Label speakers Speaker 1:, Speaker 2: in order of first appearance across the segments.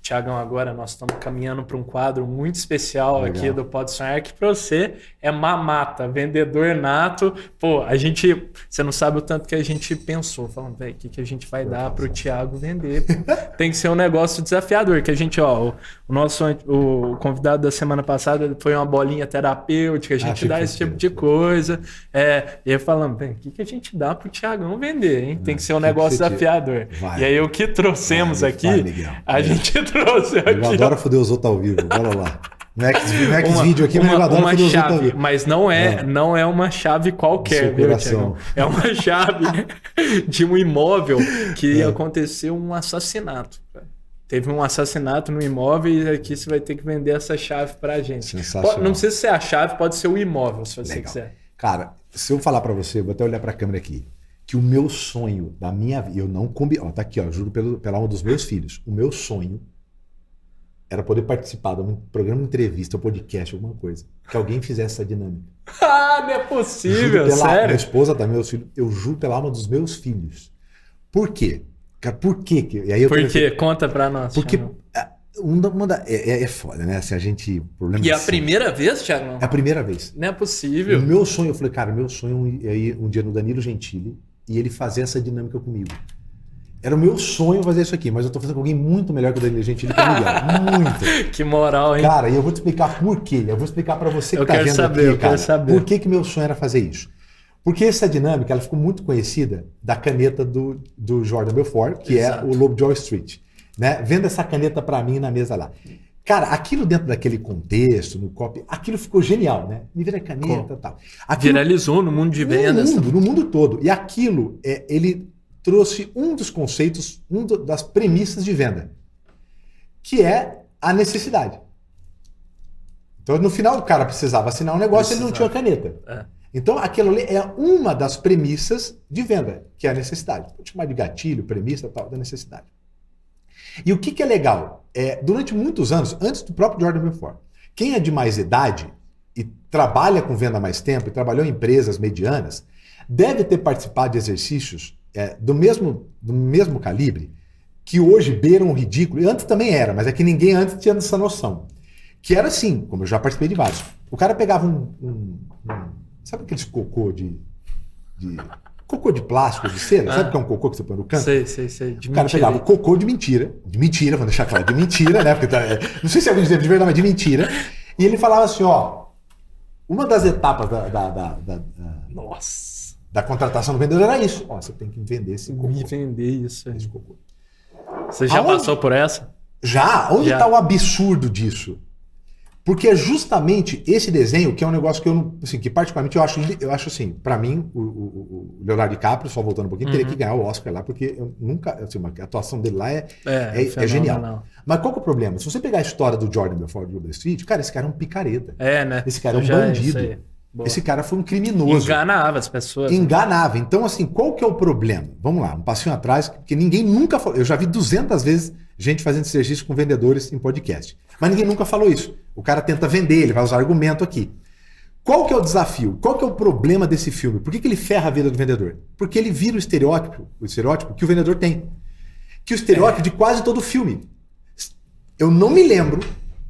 Speaker 1: Tiagão, agora nós estamos caminhando para um quadro muito especial aqui do Pode Sonhar, que para você é mamata, vendedor nato. Pô, você não sabe o tanto que a gente pensou, falando, velho, o que a gente vai dar para o Thiago vender? Tem que ser um negócio desafiador, que a gente, o convidado da semana passada foi uma bolinha terapêutica, a gente dá esse tipo de coisa. E aí falando, o que a gente dá para o Thiagão vender, hein? Tem que ser um negócio desafiador. E aí o que trouxemos aqui, a gente trouxe aqui.
Speaker 2: Eu adoro foder os outros ao vivo, bora lá. Não é vídeo aqui, mas eu adoro
Speaker 1: uma
Speaker 2: foder os outros ao
Speaker 1: chave,
Speaker 2: vivo.
Speaker 1: mas não é uma chave qualquer, viu, Thiago? É uma chave de um imóvel que aconteceu um assassinato. Teve um assassinato no imóvel e aqui você vai ter que vender essa chave pra gente. Não precisa ser a chave, pode ser o imóvel, se você quiser.
Speaker 2: Cara, se eu falar pra você, vou até olhar pra câmera aqui, que o meu sonho da minha vida, eu não combino, tá aqui, juro pela alma dos meus filhos, o meu sonho era poder participar de um programa, entrevista, um podcast, alguma coisa, que alguém fizesse essa dinâmica.
Speaker 1: Não é possível, sério?
Speaker 2: Minha esposa tá, meus filhos, eu juro pela alma dos meus filhos. Por quê? Cara, por quê? E aí
Speaker 1: por quê? Conta pra nós.
Speaker 2: Porque é foda, né? Se a gente...
Speaker 1: E é a primeira vez, Thiago?
Speaker 2: É a primeira vez.
Speaker 1: Não é possível.
Speaker 2: O meu sonho, eu falei, cara, meu sonho é ir um dia no Danilo Gentili e ele fazer essa dinâmica comigo. Era o meu sonho fazer isso aqui, mas eu tô fazendo com alguém muito melhor que o Danilo Gentili, que é o Miguel. Muito.
Speaker 1: Que moral, hein?
Speaker 2: Cara, e eu vou te explicar por quê. Eu vou explicar pra você que tá vendo aqui,
Speaker 1: eu quero saber.
Speaker 2: Por que meu sonho era fazer isso. Porque essa dinâmica, ela ficou muito conhecida da caneta do Jordan Belfort, que é o Lobo de Wall Street. Né? Vendo essa caneta pra mim na mesa lá. Cara, aquilo dentro daquele contexto, no copy, aquilo ficou genial, né? Me vira caneta e tal. Aquilo,
Speaker 1: viralizou no mundo de vendas.
Speaker 2: No mundo todo. E aquilo, ele trouxe um dos conceitos, das premissas de venda, que é a necessidade. Então, no final, o cara precisava assinar um negócio e ele não tinha caneta. Então, aquilo ali é uma das premissas de venda, que é a necessidade. Pode chamar de gatilho, premissa, tal, da necessidade. E o que é legal? Durante muitos anos, antes do próprio Jordan Belfort, quem é de mais idade e trabalha com venda há mais tempo, e trabalhou em empresas medianas, deve ter participado de exercícios do mesmo calibre, que hoje beiram o ridículo, e antes também era, mas é que ninguém antes tinha essa noção. Que era assim, como eu já participei de vários. O cara pegava sabe aqueles cocô cocô de plástico, de cera? Sabe o que é um cocô que você põe no canto?
Speaker 1: Sei.
Speaker 2: O cara pegava o cocô de mentira, vou deixar claro, de mentira, né? Porque não sei se alguém dizia de verdade, mas de mentira. E ele falava assim, uma das etapas da contratação do vendedor era isso. Você tem que vender esse cocô.
Speaker 1: Me vender isso. Esse cocô. Você já passou por essa?
Speaker 2: Já? Onde está o absurdo disso? Porque é justamente esse desenho que é um negócio que que particularmente eu acho assim, pra mim, o Leonardo DiCaprio, só voltando um pouquinho, teria que ganhar o Oscar lá, porque eu nunca, assim, a atuação dele lá é genial. Mas qual que é o problema? Se você pegar a história do Jordan Belfort de Wall Street, cara, esse cara é um picareta.
Speaker 1: Né?
Speaker 2: Esse cara é um bandido. Esse cara foi um criminoso.
Speaker 1: Enganava as pessoas.
Speaker 2: Enganava. Então, assim, qual que é o problema? Vamos lá, um passinho atrás, porque ninguém nunca falou. Eu já vi 200 vezes gente fazendo esse exercício com vendedores em podcast. Mas ninguém nunca falou isso. O cara tenta vender, ele vai usar argumento aqui. Qual que é o desafio? Qual que é o problema desse filme? Por que ele ferra a vida do vendedor? Porque ele vira o estereótipo que o vendedor tem. Que o estereótipo de quase todo filme. Eu não me lembro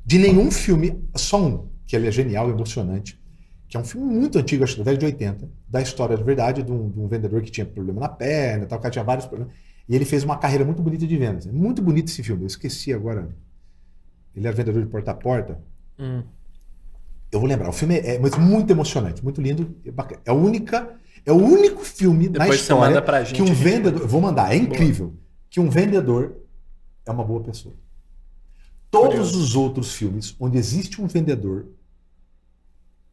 Speaker 2: de nenhum filme, só um, que ele é genial, emocionante, que é um filme muito antigo, acho que da década de 80, da história de verdade de um vendedor que tinha problema na perna, tal, o cara tinha vários problemas. E ele fez uma carreira muito bonita de vendas. É muito bonito esse filme. Eu esqueci agora. Ele era vendedor de porta a porta. Eu vou lembrar. O filme é muito emocionante, muito lindo. É o único filme depois na história pra gente, que um vendedor... Vou mandar. É incrível. Que um vendedor é uma boa pessoa. Todos os outros filmes onde existe um vendedor,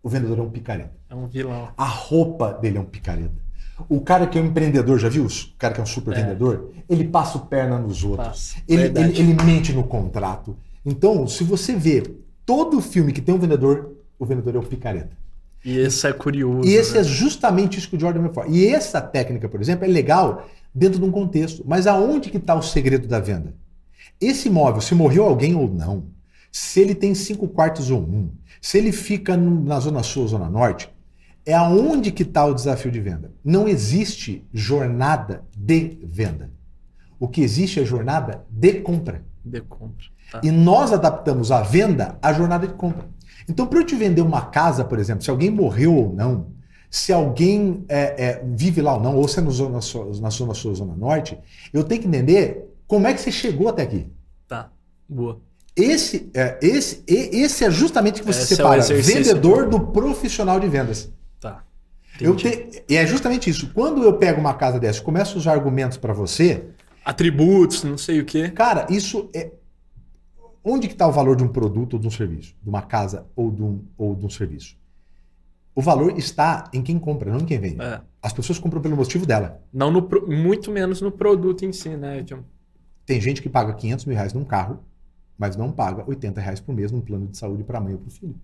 Speaker 2: o vendedor é um picareta.
Speaker 1: É um vilão.
Speaker 2: A roupa dele é um picareta. O cara que é um empreendedor, já viu? O cara que é um super vendedor, ele passa o perna nos outros. Ele mente no contrato. Então, se você vê todo filme que tem um vendedor, o vendedor é o picareta.
Speaker 1: E esse é curioso.
Speaker 2: E esse é justamente isso que o Jordan Belfort. E essa técnica, por exemplo, é legal dentro de um contexto. Mas aonde que está o segredo da venda? Esse imóvel, se morreu alguém ou não, se ele tem 5 quartos ou 1, se ele fica na Zona Sul ou Zona Norte, é aonde que está o desafio de venda. Não existe jornada de venda. O que existe é jornada de compra.
Speaker 1: De compra. Tá.
Speaker 2: E nós adaptamos a venda à jornada de compra. Então, para eu te vender uma casa, por exemplo, se alguém morreu ou não, se alguém vive lá ou não, ou se é na sua zona norte, eu tenho que entender como é que você chegou até aqui.
Speaker 1: Tá, boa.
Speaker 2: Esse é justamente que você separa vendedor do profissional de vendas.
Speaker 1: Tá.
Speaker 2: E é justamente isso. Quando eu pego uma casa dessa e começo a usar argumentos para você...
Speaker 1: Atributos, não sei o quê.
Speaker 2: Cara, isso é... Onde que está o valor de um produto ou de um serviço? De uma casa ou de um serviço? O valor está em quem compra, não em quem vende. As pessoas compram pelo motivo dela.
Speaker 1: Não muito menos no produto em si, né, John?
Speaker 2: Tem gente que paga 500 mil reais num carro, mas não paga 80 reais por mês num plano de saúde para a mãe ou para o filho.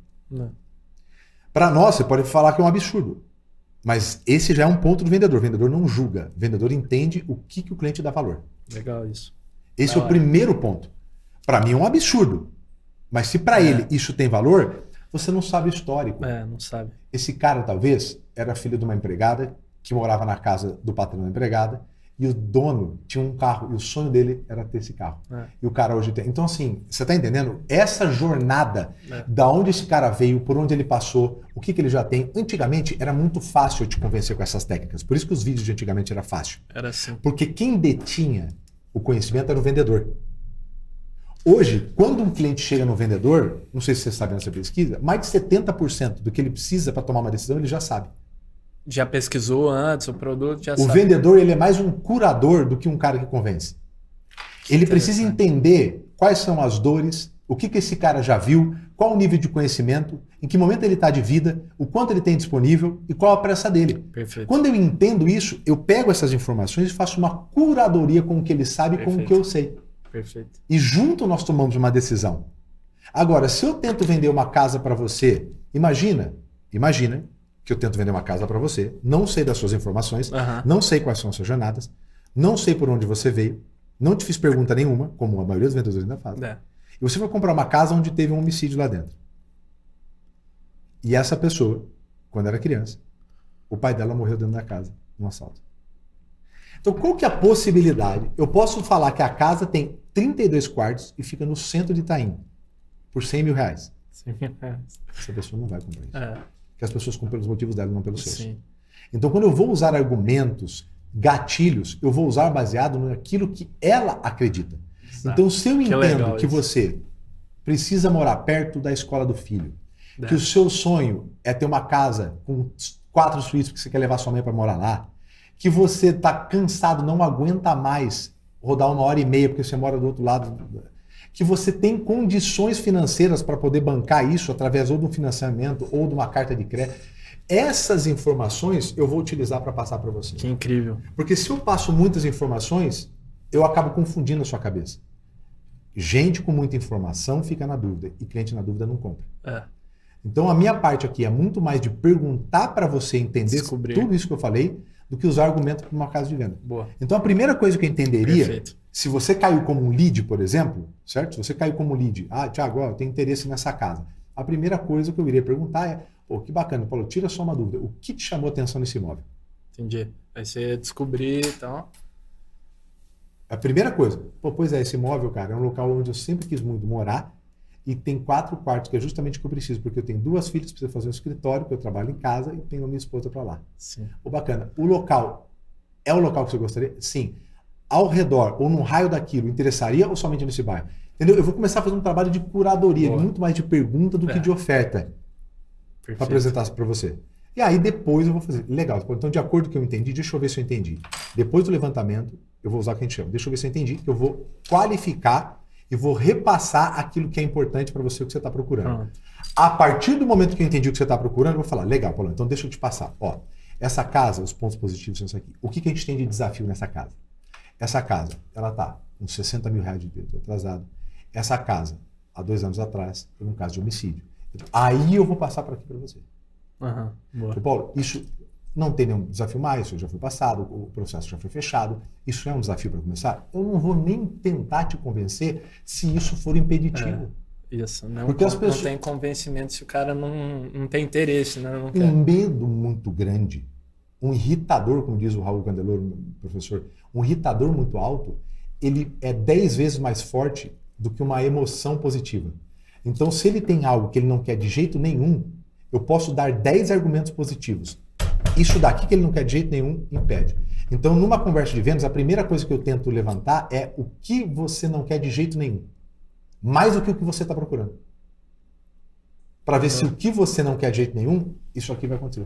Speaker 2: Para nós, você pode falar que é um absurdo. Mas esse já é um ponto do vendedor. O vendedor não julga. O vendedor entende o que o cliente dá valor.
Speaker 1: Legal isso.
Speaker 2: Esse é o primeiro ponto. Para mim é um absurdo. Mas se para ele isso tem valor, você não sabe o histórico.
Speaker 1: Não sabe.
Speaker 2: Esse cara, talvez, era filho de uma empregada que morava na casa do patrão da empregada e o dono tinha um carro e o sonho dele era ter esse carro. E o cara hoje tem. Então, assim, você tá entendendo? Essa jornada, da onde esse cara veio, por onde ele passou, o que ele já tem. Antigamente, era muito fácil eu te convencer com essas técnicas. Por isso que os vídeos de antigamente era fácil.
Speaker 1: Era assim.
Speaker 2: Porque quem detinha o conhecimento era o vendedor. Hoje, quando um cliente chega no vendedor, não sei se você sabe nessa pesquisa, mais de 70% do que ele precisa para tomar uma decisão, ele já sabe.
Speaker 1: Já pesquisou antes o produto, já
Speaker 2: o
Speaker 1: sabe.
Speaker 2: O vendedor, ele é mais um curador do que um cara que convence. Ele precisa entender quais são as dores, o que esse cara já viu, qual o nível de conhecimento, em que momento ele está de vida, o quanto ele tem disponível e qual a pressa dele.
Speaker 1: Perfeito.
Speaker 2: Quando eu entendo isso, eu pego essas informações e faço uma curadoria com o que ele sabe e com o que eu sei.
Speaker 1: Perfeito.
Speaker 2: E junto nós tomamos uma decisão. Agora, se eu tento vender uma casa para você, imagina que eu tento vender uma casa para você, não sei das suas informações, não sei quais são as suas jornadas, não sei por onde você veio, não te fiz pergunta nenhuma, como a maioria dos vendedores ainda faz. E você vai comprar uma casa onde teve um homicídio lá dentro. E essa pessoa, quando era criança, o pai dela morreu dentro da casa, num assalto. Então, qual que é a possibilidade? Eu posso falar que a casa tem 32 quartos e fica no centro de Itaim, por 100 mil reais.
Speaker 1: 100 mil reais.
Speaker 2: Essa pessoa não vai comprar isso. Porque as pessoas compram pelos motivos dela, não pelos seus.
Speaker 1: Sim.
Speaker 2: Então, quando eu vou usar argumentos, gatilhos, eu vou usar baseado naquilo que ela acredita. Exato. Então, se eu entendo que você precisa morar perto da escola do filho, que o seu sonho é ter uma casa com 4 suítes porque você quer levar sua mãe para morar lá, que você está cansado, não aguenta mais rodar 1h30 porque você mora do outro lado, que você tem condições financeiras para poder bancar isso através ou de um financiamento ou de uma carta de crédito. Essas informações eu vou utilizar para passar para você.
Speaker 1: Que incrível.
Speaker 2: Porque se eu passo muitas informações, eu acabo confundindo a sua cabeça. Gente com muita informação fica na dúvida e cliente na dúvida não compra. Então a minha parte aqui é muito mais de perguntar para você entender tudo isso que eu falei do que usar argumento para uma casa de venda.
Speaker 1: Boa.
Speaker 2: Então a primeira coisa que eu entenderia, se você caiu como um lead, por exemplo, certo? Se você caiu como lead, Thiago, eu tenho interesse nessa casa. A primeira coisa que eu iria perguntar é, que bacana, Paulo, tira só uma dúvida. O que te chamou a atenção nesse imóvel?
Speaker 1: Entendi. Aí você descobrir, então...
Speaker 2: A primeira coisa, pois esse imóvel, cara, é um local onde eu sempre quis muito morar e tem 4 quartos, que é justamente o que eu preciso, porque eu tenho 2 filhas, preciso fazer um escritório, que eu trabalho em casa e tenho a minha esposa para lá.
Speaker 1: Sim.
Speaker 2: Bacana. O local é o local que você gostaria? Sim. Ao redor ou no raio daquilo, interessaria ou somente nesse bairro? Entendeu? Eu vou começar a fazer um trabalho de curadoria, muito mais de pergunta do que de oferta para apresentar para você. E aí depois eu vou fazer. Legal. Então, de acordo com o que eu entendi, deixa eu ver se eu entendi. Depois do levantamento, eu vou usar o que a gente chama. Deixa eu ver se eu entendi. Eu vou qualificar e vou repassar aquilo que é importante para você, o que você está procurando. A partir do momento que eu entendi o que você está procurando, eu vou falar, legal, Paulo, então deixa eu te passar. Essa casa, os pontos positivos são isso aqui. O que a gente tem de desafio nessa casa? Essa casa, ela está com 60 mil reais de débito atrasado. Essa casa, há 2 anos atrás, foi um caso de homicídio. Aí eu vou passar para aqui para você. Paulo, isso não tem nenhum desafio mais, isso já foi passado, o processo já foi fechado. Isso é um desafio para começar? Eu não vou nem tentar te convencer se isso for impeditivo.
Speaker 1: Isso,
Speaker 2: porque as pessoas...
Speaker 1: não tem convencimento se o cara não tem interesse, né? Não quer.
Speaker 2: Um medo muito grande, um irritador, como diz o Raul Candeloro, professor, um irritador muito alto, ele é 10 vezes mais forte do que uma emoção positiva. Então, se ele tem algo que ele não quer de jeito nenhum, eu posso dar 10 argumentos positivos. Isso daqui que ele não quer de jeito nenhum, impede. Então, numa conversa de vendas, a primeira coisa que eu tento levantar é o que você não quer de jeito nenhum. Mais do que o que você está procurando. Para ver se o que você não quer de jeito nenhum, isso aqui vai acontecer.